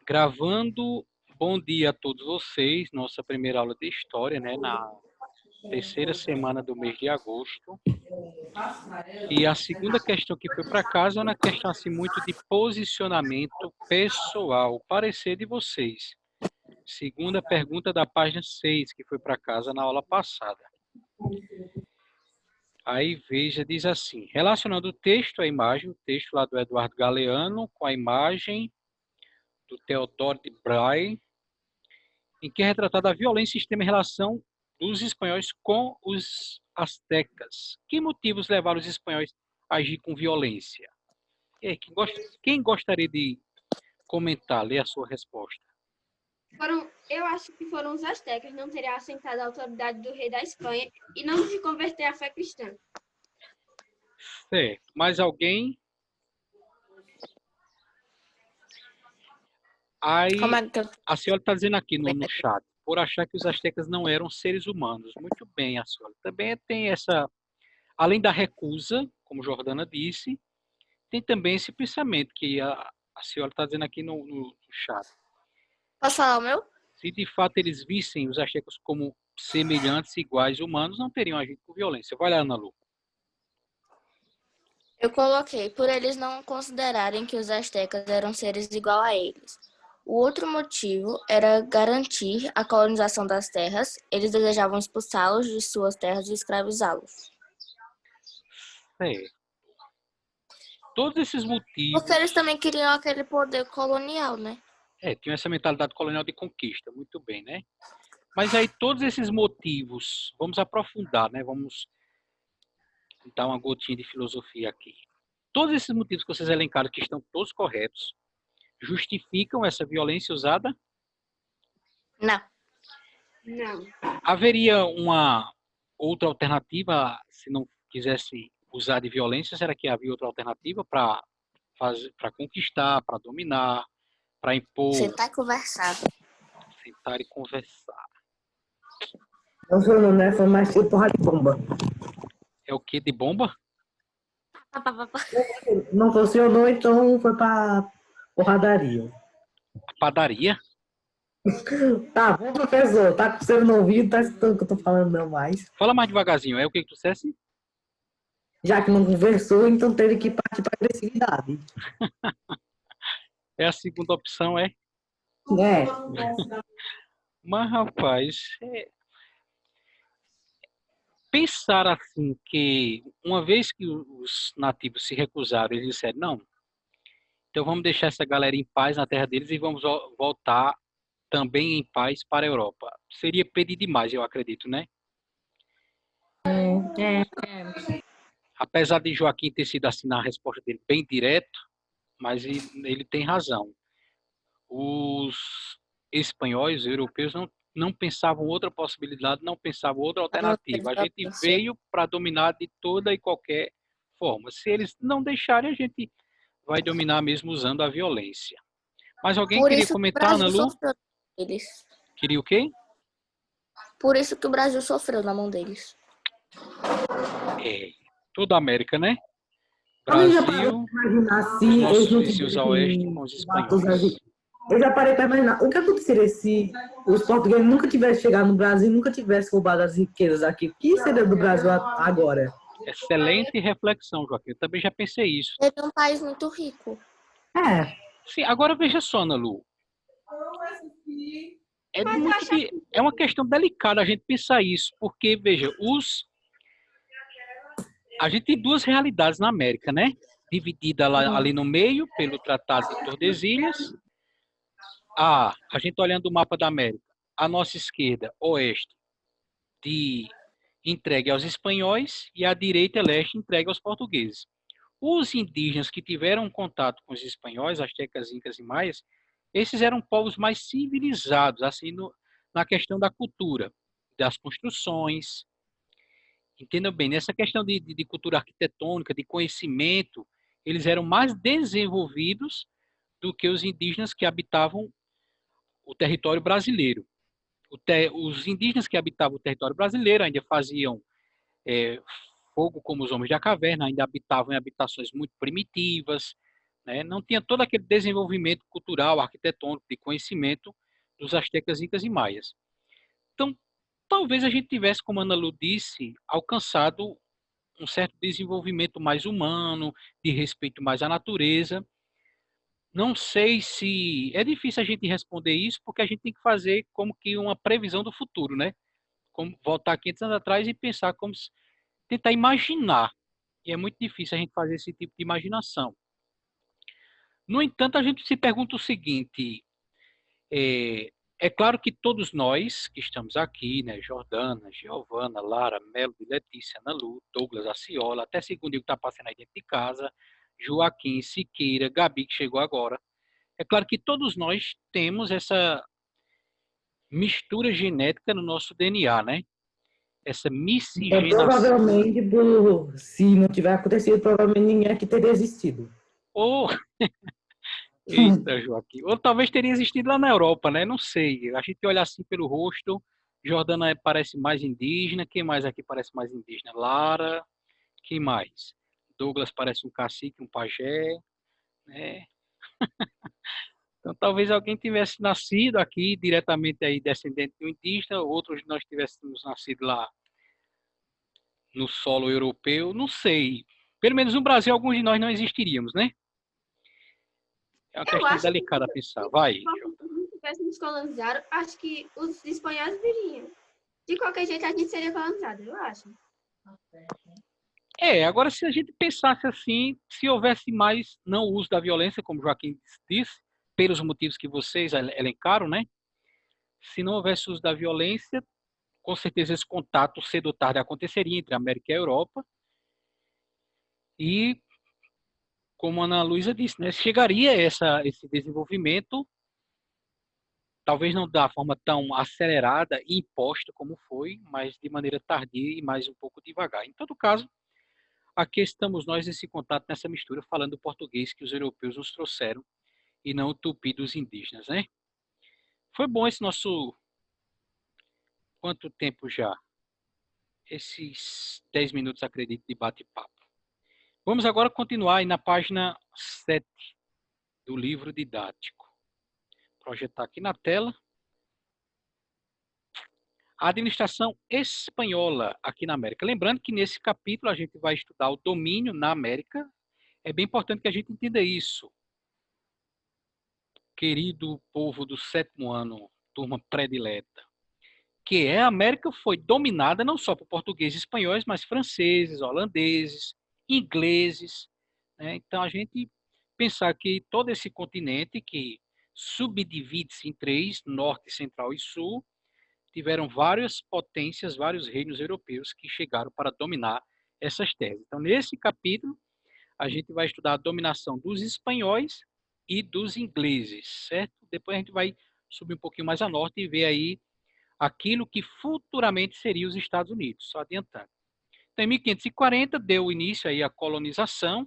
Gravando, bom dia a todos vocês, nossa primeira aula de história, né, na terceira semana do mês de agosto. E a segunda questão que foi para casa é uma questão assim muito de posicionamento pessoal, o parecer de vocês. Segunda pergunta da página 6, que foi para casa na aula passada. Aí veja, diz assim, relacionando o texto à imagem, o texto lá do Eduardo Galeano com a imagem do Theodore de Braille, em que é retratada a violência extrema em relação dos espanhóis com os astecas. Que motivos levaram os espanhóis a agir com violência? E aí, quem gostaria de comentar, ler a sua resposta? Eu acho que foram os astecas, não terem assentado a autoridade do rei da Espanha e não se converter à fé cristã. Certo. Mais alguém? Aí, a senhora está dizendo aqui no chat, por achar que os astecas não eram seres humanos. Muito bem, a senhora. Também tem essa, além da recusa, como Jordana disse, tem também esse pensamento que a senhora está dizendo aqui no chat. Posso falar o meu? Se de fato eles vissem os astecas como semelhantes, iguais, humanos, não teriam agido com violência. Vai lá, Ana Lu. Eu coloquei, por eles não considerarem que os astecas eram seres igual a eles. O outro motivo era garantir a colonização das terras. Eles desejavam expulsá-los de suas terras e escravizá-los. Todos esses motivos... Porque eles também queriam aquele poder colonial, né? Tinham essa mentalidade colonial de conquista, muito bem, né? Mas aí todos esses motivos, vamos aprofundar, né? Vamos dar uma gotinha de filosofia aqui. Todos esses motivos que vocês elencaram, que estão todos corretos, justificam essa violência usada? Não. Não. Haveria uma outra alternativa, se não quisesse usar de violência, será que havia outra alternativa para conquistar, para dominar, para impor? Sentar e conversar. Sentar e conversar. Não funcionou, né? Foi mais tipo porra de bomba. É o que de bomba? Não funcionou, então foi pra porradaria. Padaria? Tá bom, professor. Tá com você no ouvido, tá escutando o que eu tô falando não mais. Fala mais devagarzinho. É o que tu dissesse? Já que não conversou, então teve que partir pra agressividade. É a segunda opção, é? É. Mas, rapaz, pensar assim que, uma vez que os nativos se recusaram, eles disseram, não, então vamos deixar essa galera em paz na terra deles e vamos voltar também em paz para a Europa. Seria pedir demais, eu acredito, né? Apesar de Joaquim ter sido assim na resposta dele bem direto, mas ele tem razão. Os espanhóis, os europeus, não pensavam outra possibilidade, não pensavam outra alternativa. A gente veio para dominar de toda e qualquer forma. Se eles não deixarem, a gente vai dominar mesmo usando a violência. Mas alguém queria comentar, Ana Lu? Queria o quê? Por isso que o Brasil sofreu na mão deles. Toda a América, né? Brasil, os nossos vizinhos a oeste com os espanhóis. Eu já parei para imaginar. O que aconteceria se os portugueses nunca tivessem chegado no Brasil, nunca tivessem roubado as riquezas aqui? O que seria do Brasil agora? Excelente reflexão, Joaquim. Eu também já pensei isso. Ele é um país muito rico. Sim, agora veja só, Ana Lu. É uma questão delicada a gente pensar isso, porque, veja, a gente tem duas realidades na América, né? Dividida ali no meio pelo Tratado de Tordesilhas. A gente olhando o mapa da América, a nossa esquerda, oeste, entregue aos espanhóis e a direita leste entregue aos portugueses. Os indígenas que tiveram contato com os espanhóis, astecas, incas e maias, esses eram povos mais civilizados, assim, na questão da cultura, das construções. Entendam bem, nessa questão de cultura arquitetônica, de conhecimento, eles eram mais desenvolvidos do que os indígenas que habitavam o território brasileiro. Os indígenas que habitavam o território brasileiro ainda faziam fogo como os homens da caverna, ainda habitavam em habitações muito primitivas, né? Não tinha todo aquele desenvolvimento cultural, arquitetônico, de conhecimento dos astecas, incas e maias. Então, talvez a gente tivesse, como a Ana Lu disse, alcançado um certo desenvolvimento mais humano, de respeito mais à natureza. Não sei se... É difícil a gente responder isso, porque a gente tem que fazer como que uma previsão do futuro, né? Como voltar 500 anos atrás e pensar como... Tentar imaginar. E é muito difícil a gente fazer esse tipo de imaginação. No entanto, a gente se pergunta o seguinte: é claro que todos nós que estamos aqui, né, Jordana, Giovana, Lara, Melo, Letícia, Ana Lu, Douglas, Aciola, até segundo que está passando aí dentro de casa, Joaquim, Siqueira, Gabi, que chegou agora. É claro que todos nós temos essa mistura genética no nosso DNA, né? Essa Então, miscigenação. provavelmente, se não tiver acontecido, provavelmente ninguém aqui teria existido. Ou, eita, Joaquim, ou talvez teria existido lá na Europa, né? Não sei. A gente olha assim pelo rosto, Jordana parece mais indígena. Quem mais aqui parece mais indígena? Lara. Quem mais? Douglas parece um cacique, um pajé, né? Então, talvez alguém tivesse nascido aqui diretamente aí descendente de um indígena, outros de nós tivéssemos nascido lá no solo europeu, não sei. Pelo menos no Brasil, alguns de nós não existiríamos, né? É uma Eu questão acho que delicada a pensar. Vai, se não tivéssemos colonizado, acho que os espanhóis viriam. De qualquer jeito, a gente seria colonizado, eu acho. agora se a gente pensasse assim, se houvesse mais não uso da violência, como Joaquim disse, pelos motivos que vocês elencaram, né? Se não houvesse uso da violência, com certeza esse contato cedo ou tarde aconteceria entre a América e a Europa. E, como a Ana Luísa disse, né, chegaria esse desenvolvimento, talvez não da forma tão acelerada e imposta como foi, mas de maneira tardia e mais um pouco devagar. Em todo caso, aqui estamos nós nesse contato, nessa mistura, falando o português que os europeus nos trouxeram e não o tupi dos indígenas, né? Foi bom esse nosso... Quanto tempo já? Esses 10 minutos, acredito, de bate-papo. Vamos agora continuar aí na página 7 do livro didático. Projetar aqui na tela. A administração espanhola aqui na América. Lembrando que nesse capítulo a gente vai estudar o domínio na América. É bem importante que a gente entenda isso. Querido povo do 7º ano, turma predileta, que a América foi dominada não só por portugueses e espanhóis, mas franceses, holandeses, ingleses, né? Então a gente pensar que todo esse continente que subdivide-se em 3, norte, central e sul, tiveram várias potências, vários reinos europeus que chegaram para dominar essas terras. Então, nesse capítulo, a gente vai estudar a dominação dos espanhóis e dos ingleses, certo? Depois a gente vai subir um pouquinho mais a norte e ver aí aquilo que futuramente seria os Estados Unidos, só adiantando. Então, em 1540, deu início aí à colonização,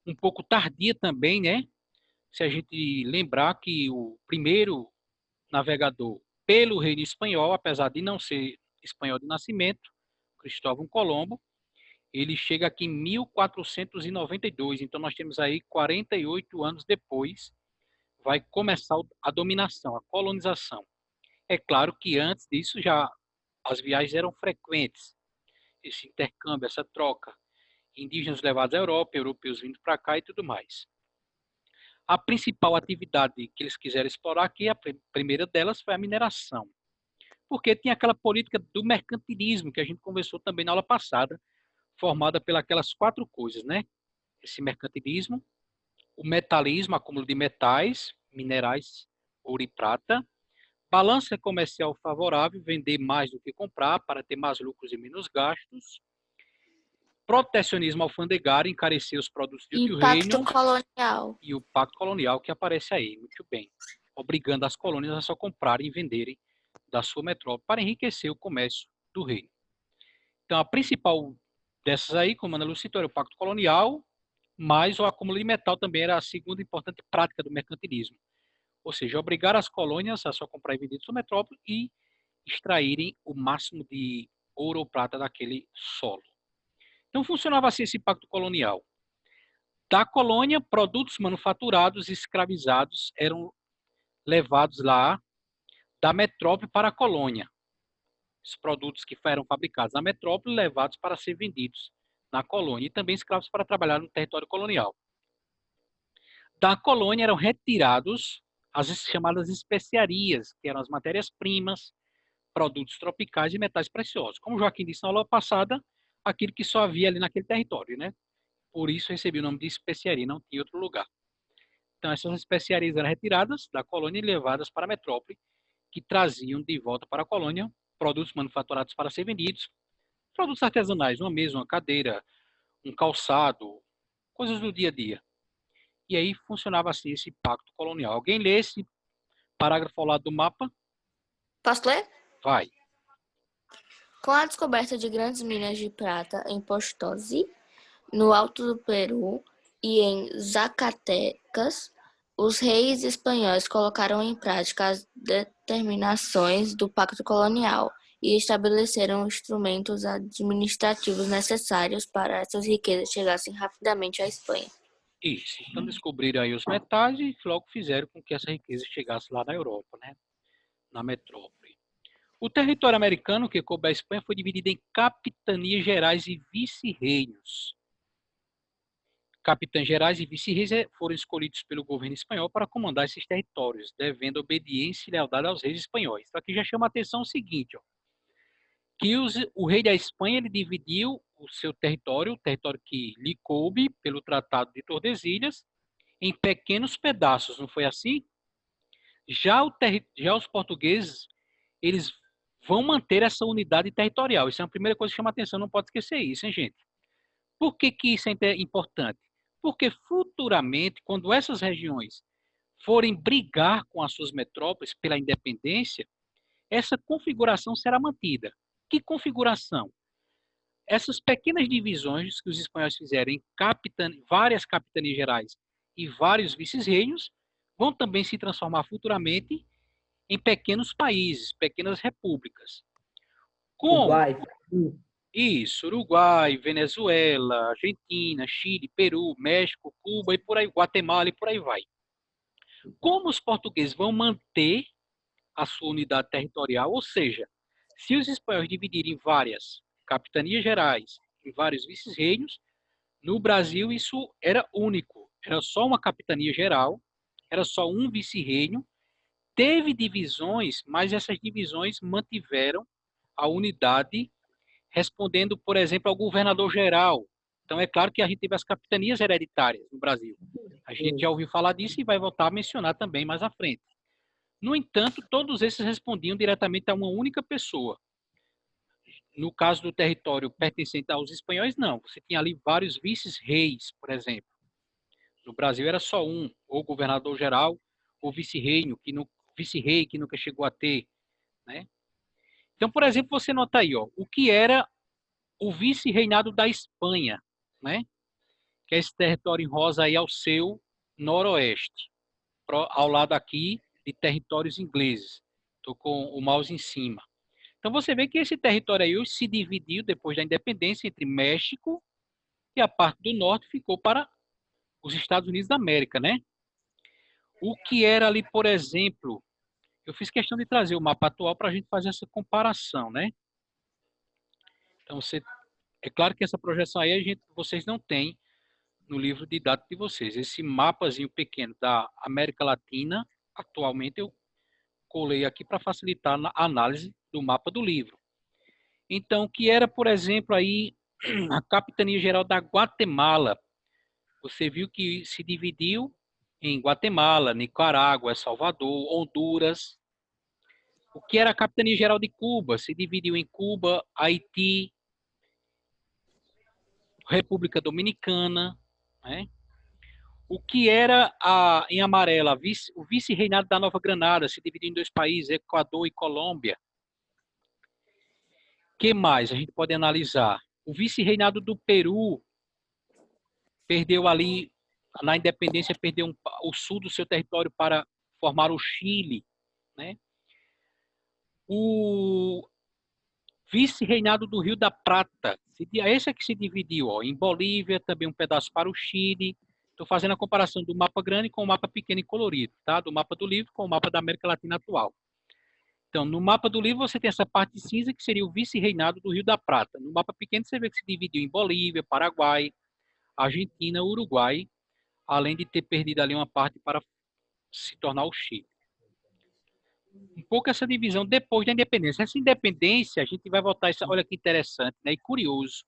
um pouco tardia também, né? Se a gente lembrar que o primeiro navegador pelo reino espanhol, apesar de não ser espanhol de nascimento, Cristóvão Colombo, ele chega aqui em 1492, então nós temos aí 48 anos depois, vai começar a dominação, a colonização. É claro que antes disso já as viagens eram frequentes, esse intercâmbio, essa troca, indígenas levados à Europa, europeus vindo para cá e tudo mais. A principal atividade que eles quiseram explorar aqui, a primeira delas foi a mineração, porque tinha aquela política do mercantilismo que a gente conversou também na aula passada, formada pelas 4 coisas, né? Esse mercantilismo, o metalismo, acúmulo de metais, minerais, ouro e prata, balança comercial favorável, vender mais do que comprar para ter mais lucros e menos gastos, protecionismo alfandegário, encarecer os produtos do Pacto reino, colonial. e o pacto colonial que aparece aí, muito bem, obrigando as colônias a só comprarem e venderem da sua metrópole para enriquecer o comércio do reino. Então, a principal dessas aí, como a Ana Lu citou, era o pacto colonial, mas o acúmulo de metal também era a segunda importante prática do mercantilismo. Ou seja, obrigar as colônias a só comprar e vender da sua metrópole e extraírem o máximo de ouro ou prata daquele solo. Então, funcionava assim esse pacto colonial. Da colônia, produtos manufaturados e escravizados eram levados lá da metrópole para a colônia. Os produtos que eram fabricados na metrópole levados para ser vendidos na colônia e também escravos para trabalhar no território colonial. Da colônia eram retirados as chamadas especiarias, que eram as matérias-primas, produtos tropicais e metais preciosos. Como o Joaquim disse na aula passada, aquilo que só havia ali naquele território, né? Por isso recebia o nome de especiaria, não tinha outro lugar. Então, essas especiarias eram retiradas da colônia e levadas para a metrópole, que traziam de volta para a colônia produtos manufaturados para ser vendidos, produtos artesanais, uma mesa, uma cadeira, um calçado, coisas do dia a dia. E aí funcionava assim esse pacto colonial. Alguém lê esse parágrafo ao lado do mapa? Posso ler? Vai. Com a descoberta de grandes minas de prata em Potosí, no alto do Peru e em Zacatecas, os reis espanhóis colocaram em prática as determinações do Pacto Colonial e estabeleceram instrumentos administrativos necessários para essas riquezas chegassem rapidamente à Espanha. Isso. Então descobriram aí os metais e logo fizeram com que essa riqueza chegasse lá na Europa, né? Na metrópole. O território americano que coube a Espanha foi dividido em capitanias gerais e vice-reinos. Capitães gerais e vice-reis foram escolhidos pelo governo espanhol para comandar esses territórios, devendo obediência e lealdade aos reis espanhóis. Então aqui já chama a atenção o seguinte, ó, que o rei da Espanha ele dividiu o seu território, o território que lhe coube pelo Tratado de Tordesilhas, em pequenos pedaços, não foi assim? Já os portugueses, eles vão manter essa unidade territorial. Isso é a primeira coisa que chama a atenção, não pode esquecer isso, hein, gente? Por que isso é importante? Porque futuramente, quando essas regiões forem brigar com as suas metrópoles pela independência, essa configuração será mantida. Que configuração? Essas pequenas divisões que os espanhóis fizeram em várias capitanias gerais e vários vice-reinos vão também se transformar futuramente em pequenos países, pequenas repúblicas. Como? Uruguai. Isso, Uruguai, Venezuela, Argentina, Chile, Peru, México, Cuba e por aí, Guatemala e por aí vai. Como os portugueses vão manter a sua unidade territorial, ou seja, se os espanhóis dividirem em várias capitanias gerais, em vários vice-reinos, no Brasil isso era único, era só uma capitania geral, era só um vice-reino, teve divisões, mas essas divisões mantiveram a unidade, respondendo, por exemplo, ao governador-geral. Então, é claro que a gente teve as capitanias hereditárias no Brasil. A gente já ouviu falar disso e vai voltar a mencionar também mais à frente. No entanto, todos esses respondiam diretamente a uma única pessoa. No caso do território pertencente aos espanhóis, não. Você tinha ali vários vices-reis, por exemplo. No Brasil era só um, ou governador-geral, ou vice-rei que nunca chegou a ter, né? Então, por exemplo, você nota aí, ó, o que era o vice-reinado da Espanha, né? Que é esse território em rosa aí ao seu noroeste, ao lado aqui de territórios ingleses. Estou com o mouse em cima. Então você vê que esse território aí hoje se dividiu depois da independência entre México e a parte do norte ficou para os Estados Unidos da América, né? O que era ali, por exemplo, eu fiz questão de trazer o mapa atual para a gente fazer essa comparação, né? Então é claro que essa projeção aí vocês não têm no livro didático de vocês. Esse mapazinho pequeno da América Latina, atualmente eu colei aqui para facilitar a análise do mapa do livro. Então, que era, por exemplo, aí a Capitania Geral da Guatemala. Você viu que se dividiu em Guatemala, Nicarágua, Salvador, Honduras. O que era a Capitania Geral de Cuba? Se dividiu em Cuba, Haiti, República Dominicana, né? O que era em amarela, o vice-reinado da Nova Granada, se dividiu em dois países, Equador e Colômbia. O que mais a gente pode analisar? O vice-reinado do Peru perdeu ali, na independência, perdeu o sul do seu território para formar o Chile, né? O vice-reinado do Rio da Prata, esse é que se dividiu, ó, em Bolívia, também um pedaço para o Chile, Estou fazendo a comparação do mapa grande com o mapa pequeno e colorido, tá? Do mapa do livro com o mapa da América Latina atual. Então, no mapa do livro, você tem essa parte cinza, que seria o vice-reinado do Rio da Prata. No mapa pequeno, você vê que se dividiu em Bolívia, Paraguai, Argentina, Uruguai, além de ter perdido ali uma parte para se tornar o Chile. Um pouco essa divisão depois da independência. Essa independência, a gente vai voltar, olha que interessante, né, e curioso.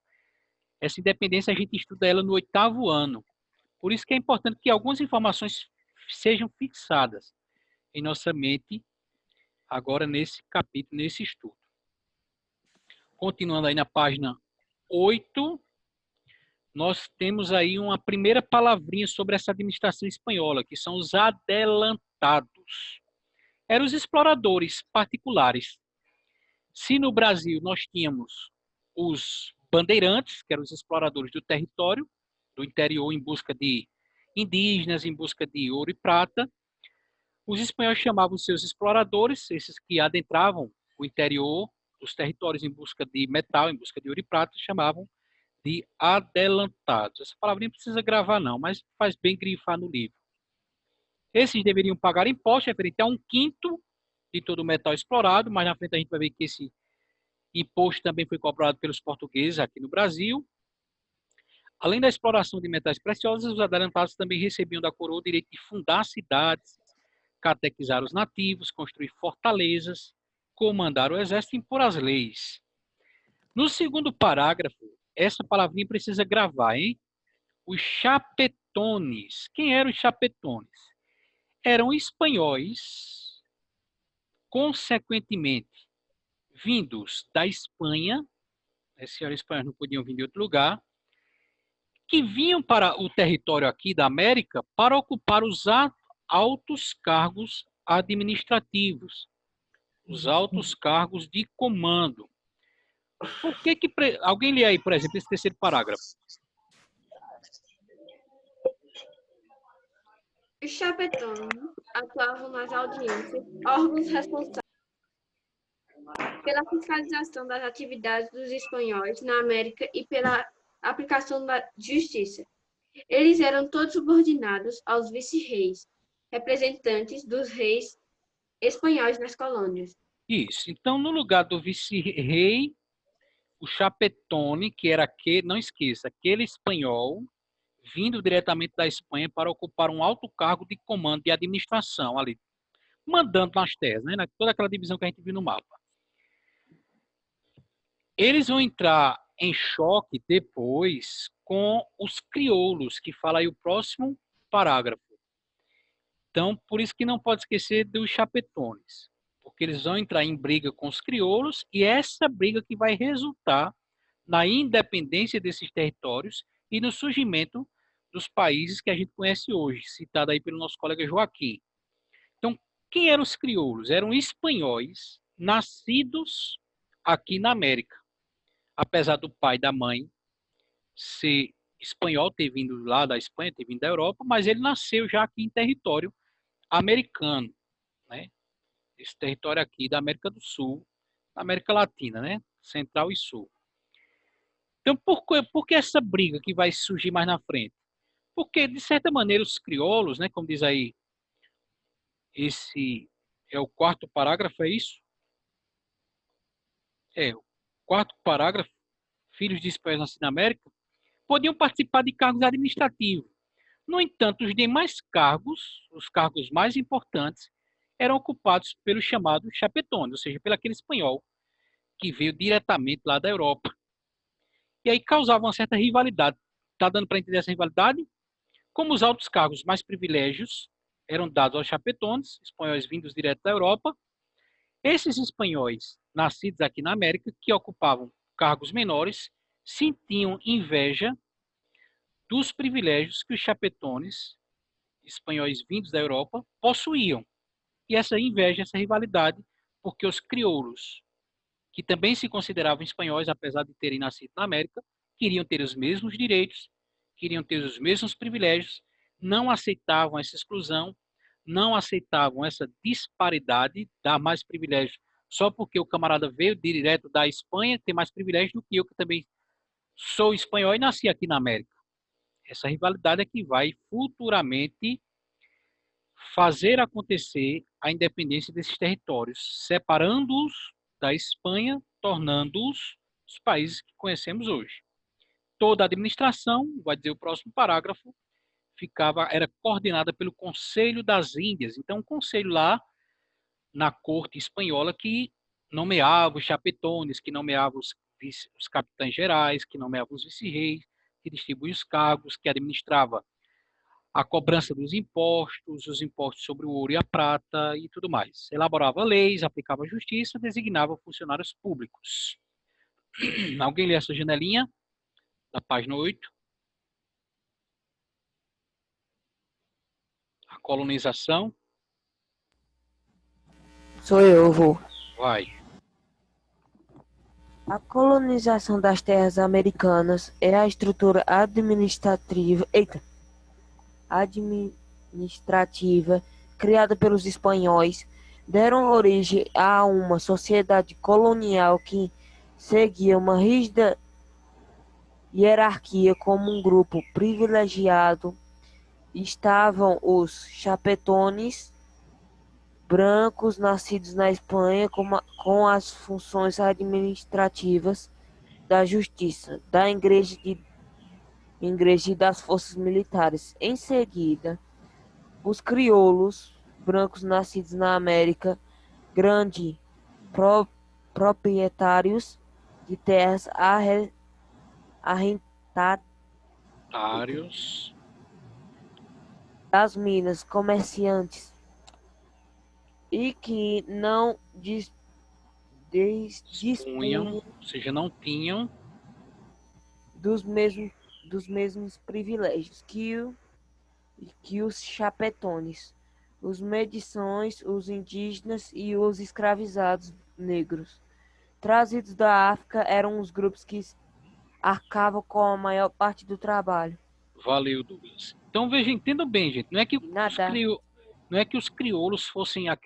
Essa independência, a gente estuda ela no 8º ano. Por isso que é importante que algumas informações sejam fixadas em nossa mente, agora nesse capítulo, nesse estudo. Continuando aí na página 8, nós temos aí uma primeira palavrinha sobre essa administração espanhola, que são os adelantados. Eram os exploradores particulares. Se no Brasil nós tínhamos os bandeirantes, que eram os exploradores do território, do interior em busca de indígenas, em busca de ouro e prata, os espanhóis chamavam seus exploradores, esses que adentravam o interior dos territórios em busca de metal, em busca de ouro e prata, chamavam de adelantados. Essa palavrinha não precisa gravar não, mas faz bem grifar no livro. Esses deveriam pagar imposto referente a 1/5 de todo o metal explorado, mas na frente a gente vai ver que esse imposto também foi cobrado pelos portugueses aqui no Brasil. Além da exploração de metais preciosos, os adelantados também recebiam da coroa o direito de fundar cidades, catequizar os nativos, construir fortalezas, comandar o exército e impor as leis. No segundo parágrafo, essa palavrinha precisa gravar, hein? Os chapetones. Quem eram os chapetones? Eram espanhóis, consequentemente, vindos da Espanha, esses espanhóis não podiam vir de outro lugar, que vinham para o território aqui da América para ocupar os altos cargos administrativos, os altos cargos de comando. Por que alguém lê aí, por exemplo, esse terceiro parágrafo? Os chapetones atuavam nas audiências, órgãos responsáveis pela fiscalização das atividades dos espanhóis na América e pela aplicação da justiça. Eles eram todos subordinados aos vice-reis, representantes dos reis espanhóis nas colônias. Isso. Então, no lugar do vice-rei, o chapetone, que era aquele, não esqueça, aquele espanhol vindo diretamente da Espanha para ocupar um alto cargo de comando de administração ali, mandando nas terras, né? Toda aquela divisão que a gente viu no mapa. Eles vão entrar em choque depois com os crioulos, que fala aí o próximo parágrafo. Então, por isso que não pode esquecer dos chapetones, porque eles vão entrar em briga com os crioulos e essa briga que vai resultar na independência desses territórios e no surgimento dos países que a gente conhece hoje, citado aí pelo nosso colega Joaquim. Então, quem eram os crioulos? Eram espanhóis nascidos aqui na América. Apesar do pai e da mãe ser espanhol, ter vindo lá da Espanha, ter vindo da Europa, mas ele nasceu já aqui em território americano, né? Esse território aqui da América do Sul, da América Latina, né? Central e Sul. Então, por que essa briga que vai surgir mais na frente? Porque, de certa maneira, os crioulos, né? Como diz aí, esse é o 4º parágrafo, é isso? É, o 4º parágrafo, filhos de espanhóis nascidos na América, podiam participar de cargos administrativos. No entanto, os demais cargos, os cargos mais importantes, eram ocupados pelos chamados chapetones, ou seja, pelo aquele espanhol que veio diretamente lá da Europa. E aí causava uma certa rivalidade. Está dando para entender essa rivalidade? Como os altos cargos mais privilégios eram dados aos chapetones, espanhóis vindos direto da Europa, esses espanhóis nascidos aqui na América, que ocupavam cargos menores, sentiam inveja dos privilégios que os chapetones, espanhóis vindos da Europa, possuíam. E essa inveja, essa rivalidade, porque os crioulos, que também se consideravam espanhóis, apesar de terem nascido na América, queriam ter os mesmos direitos, queriam ter os mesmos privilégios, não aceitavam essa exclusão, não aceitavam essa disparidade, dar mais privilégios só porque o camarada veio direto da Espanha, tem mais privilégios do que eu, que também sou espanhol e nasci aqui na América. Essa rivalidade é que vai futuramente fazer acontecer a independência desses territórios, separando-os da Espanha, tornando-os os países que conhecemos hoje. Toda a administração, vai dizer o próximo parágrafo, era coordenada pelo Conselho das Índias. Então, um conselho lá na corte espanhola que nomeava os chapetones, que nomeava os capitães gerais, que nomeava os vice-reis, que distribuía os cargos, que administrava a cobrança dos impostos, os impostos sobre o ouro e a prata e tudo mais. Elaborava leis, aplicava justiça, designava funcionários públicos. Alguém lê essa janelinha da página 8? A colonização. Sou eu, vou. Vai. A colonização das terras americanas é a estrutura administrativa criada pelos espanhóis, deram origem a uma sociedade colonial que seguia uma rígida hierarquia como um grupo privilegiado. Estavam os chapetones, brancos nascidos na Espanha com as funções administrativas da justiça, da igreja e das forças militares. Em seguida, os crioulos, brancos nascidos na América Grande, proprietários de terras Arrendatários. Das minas, comerciantes e que não dispunham, ou seja, não tinham dos mesmos privilégios que os chapetones, os medições, os indígenas e os escravizados negros. Trazidos da África, eram os grupos que arcavam com a maior parte do trabalho. Valeu, Douglas. Então, veja, entenda bem, gente. Não é que os crioulos fossem a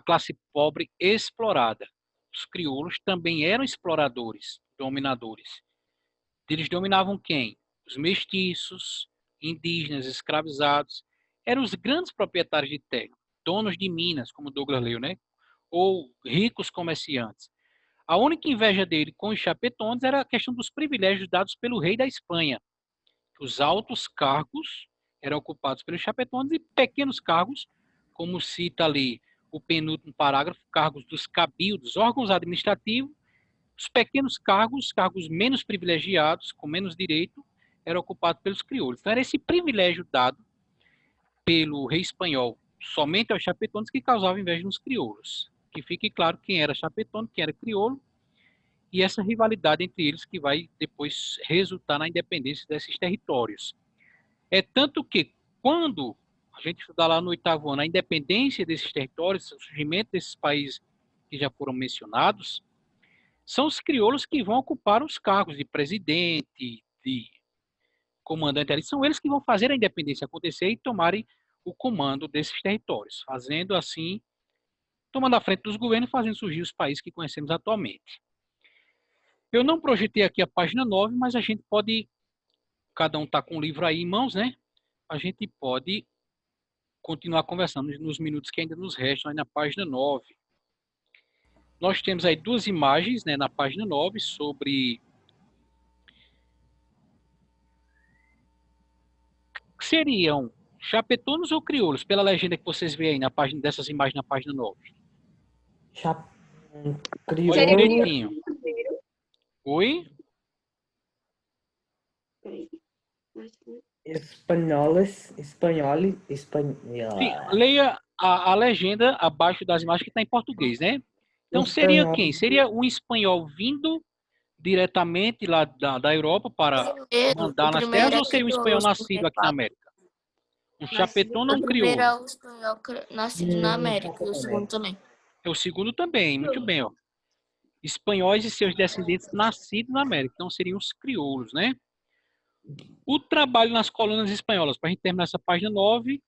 classe pobre explorada. Os crioulos também eram exploradores, dominadores. Eles dominavam quem? Os mestiços, indígenas, escravizados. Eram os grandes proprietários de terra, donos de minas, como Douglas leu, né? Ou ricos comerciantes. A única inveja dele com os chapetones era a questão dos privilégios dados pelo rei da Espanha. Os altos cargos eram ocupados pelos chapetones e pequenos cargos, como cita ali o penúltimo parágrafo, cargos dos cabildos, órgãos administrativos, os pequenos cargos, cargos menos privilegiados, com menos direito, eram ocupados pelos crioulos. Então, era esse privilégio dado pelo rei espanhol somente aos chapetones que causava inveja nos crioulos. Que fique claro quem era chapetone, quem era crioulo, e essa rivalidade entre eles que vai depois resultar na independência desses territórios. É tanto que, quando a gente estudar lá no 8º ano a independência desses territórios, o surgimento desses países que já foram mencionados, são os crioulos que vão ocupar os cargos de presidente, de comandante ali, são eles que vão fazer a independência acontecer e tomarem o comando desses territórios, fazendo assim, tomando a frente dos governos e fazendo surgir os países que conhecemos atualmente. Eu não projetei aqui a página 9, mas a gente pode, cada um está com o livro aí em mãos, né? A gente pode continuar conversando nos minutos que ainda nos restam aí na página 9. Nós temos aí duas imagens, né, na página 9 sobre seriam chapetones ou crioulos, pela legenda que vocês veem aí na página dessas imagens na página 9. Crioulo. Olha direitinho. Oi? Espanholes. Sim, leia a legenda abaixo das imagens que está em português, né? Então seria quem? Seria um espanhol vindo diretamente lá da Europa para mandar nas terras ou seria um espanhol nascido aqui na América? Um chapetão ou um crioulo? O primeiro é o espanhol nascido na América, e o segundo também. É o segundo também, muito bem, ó. Espanhóis e seus descendentes nascidos na América, então seriam os crioulos, né? O trabalho nas colônias espanholas, para a gente terminar essa página 9,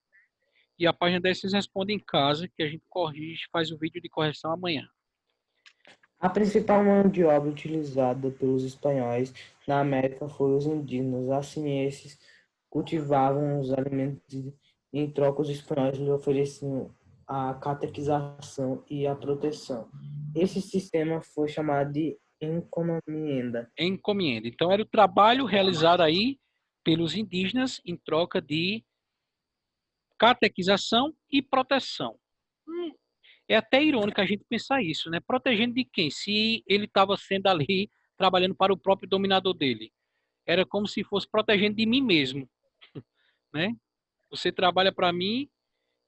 e a página 10 vocês respondem em casa, que a gente corrige, faz o vídeo de correção amanhã. A principal mão de obra utilizada pelos espanhóis na América foi os indígenas. Assim, esses cultivavam os alimentos e, em troca, os espanhóis lhe ofereciam a catequização e a proteção. Esse sistema foi chamado de encomienda. Encomienda. Então, era o trabalho realizado aí pelos indígenas em troca de catequização e proteção. É até irônico a gente pensar isso, né? Protegendo de quem? Se ele estava sendo ali trabalhando para o próprio dominador dele. Era como se fosse protegendo de mim mesmo, né? Você trabalha para mim,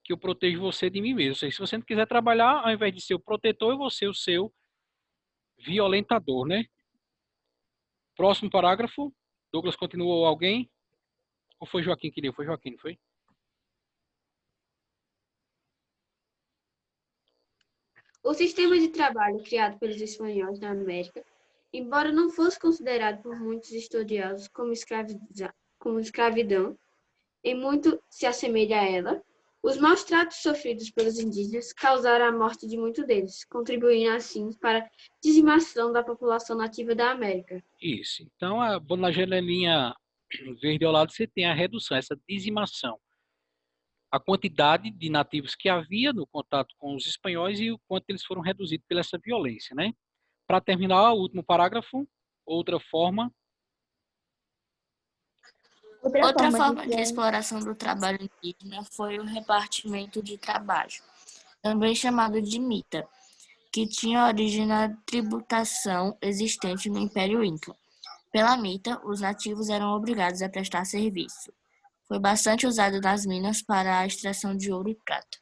que eu protejo você de mim mesmo. Ou seja, se você não quiser trabalhar, ao invés de ser o protetor, eu vou ser o seu violentador, né? Próximo parágrafo. Douglas, continuou alguém? Ou foi Joaquim que leu? Foi Joaquim, não foi? O sistema de trabalho criado pelos espanhóis na América, embora não fosse considerado por muitos estudiosos como escravidão, e muito se assemelha a ela, os maus tratos sofridos pelos indígenas causaram a morte de muitos deles, contribuindo assim para a dizimação da população nativa da América. Isso. Então, na janelinha verde ao lado, você tem a redução, essa dizimação. A quantidade de nativos que havia no contato com os espanhóis e o quanto eles foram reduzidos pela essa violência, né? Para terminar, o último parágrafo, outra forma. Outra forma de exploração do trabalho indígena foi o repartimento de trabalho, também chamado de mita, que tinha origem na tributação existente no Império Inca. Pela mita, os nativos eram obrigados a prestar serviço. Foi bastante usado nas minas para a extração de ouro e prata.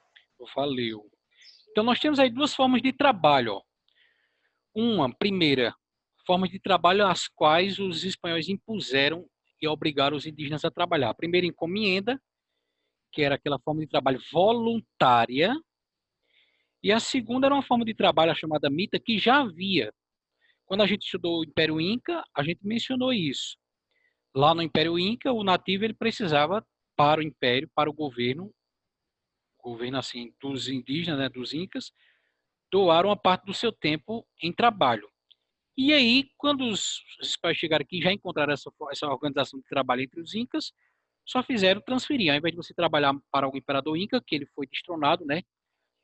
Valeu. Então, nós temos aí duas formas de trabalho. Ó. Uma, primeira, forma de trabalho as quais os espanhóis impuseram e obrigaram os indígenas a trabalhar. A primeira, encomienda, que era aquela forma de trabalho voluntária. E a segunda era uma forma de trabalho chamada mita, que já havia. Quando a gente estudou o Império Inca, a gente mencionou isso. Lá no Império Inca, o nativo ele precisava, para o Império, para o governo assim, dos indígenas, né, dos Incas, doaram uma parte do seu tempo em trabalho. E aí, quando os espanhóis chegaram aqui, já encontraram essa organização de trabalho entre os Incas, só fizeram transferir. Ao invés de você trabalhar para o Imperador Inca, que ele foi destronado, né?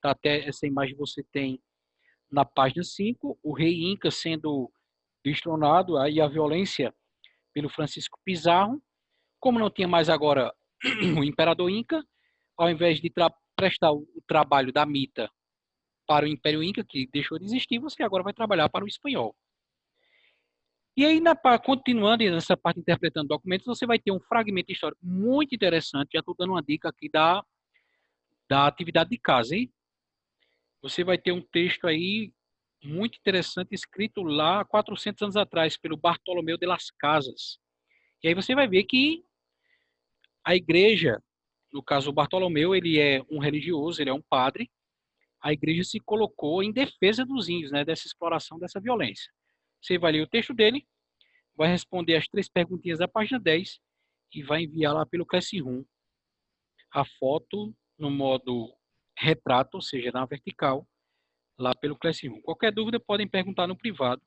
Até essa imagem você tem na página 5, o rei Inca sendo destronado, aí a violência pelo Francisco Pizarro. Como não tinha mais agora o Imperador Inca, ao invés de prestar o trabalho da mita para o Império Inca, que deixou de existir, você agora vai trabalhar para o espanhol. E aí, continuando nessa parte interpretando documentos, você vai ter um fragmento histórico muito interessante. Já estou dando uma dica aqui da atividade de casa, hein? Você vai ter um texto aí muito interessante escrito lá 400 anos atrás pelo Bartolomeu de las Casas. E aí você vai ver que a igreja, no caso o Bartolomeu, ele é um religioso, ele é um padre. A igreja se colocou em defesa dos índios, né, dessa exploração, dessa violência. Você vai ler o texto dele, vai responder as 3 perguntinhas da página 10 e vai enviar lá pelo Classroom a foto no modo retrato, ou seja, na vertical, lá pelo Classroom. Qualquer dúvida podem perguntar no privado.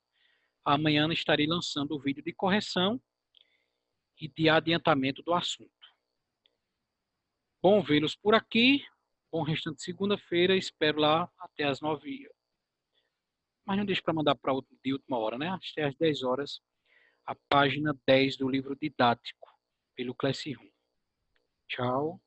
Amanhã estarei lançando o vídeo de correção e de adiantamento do assunto. Bom vê-los por aqui. Bom restante de segunda-feira. Espero lá até às 9h. Mas não deixe para mandar para de última hora, né? Até às 10 horas. A página 10 do livro didático pelo Classroom. Tchau.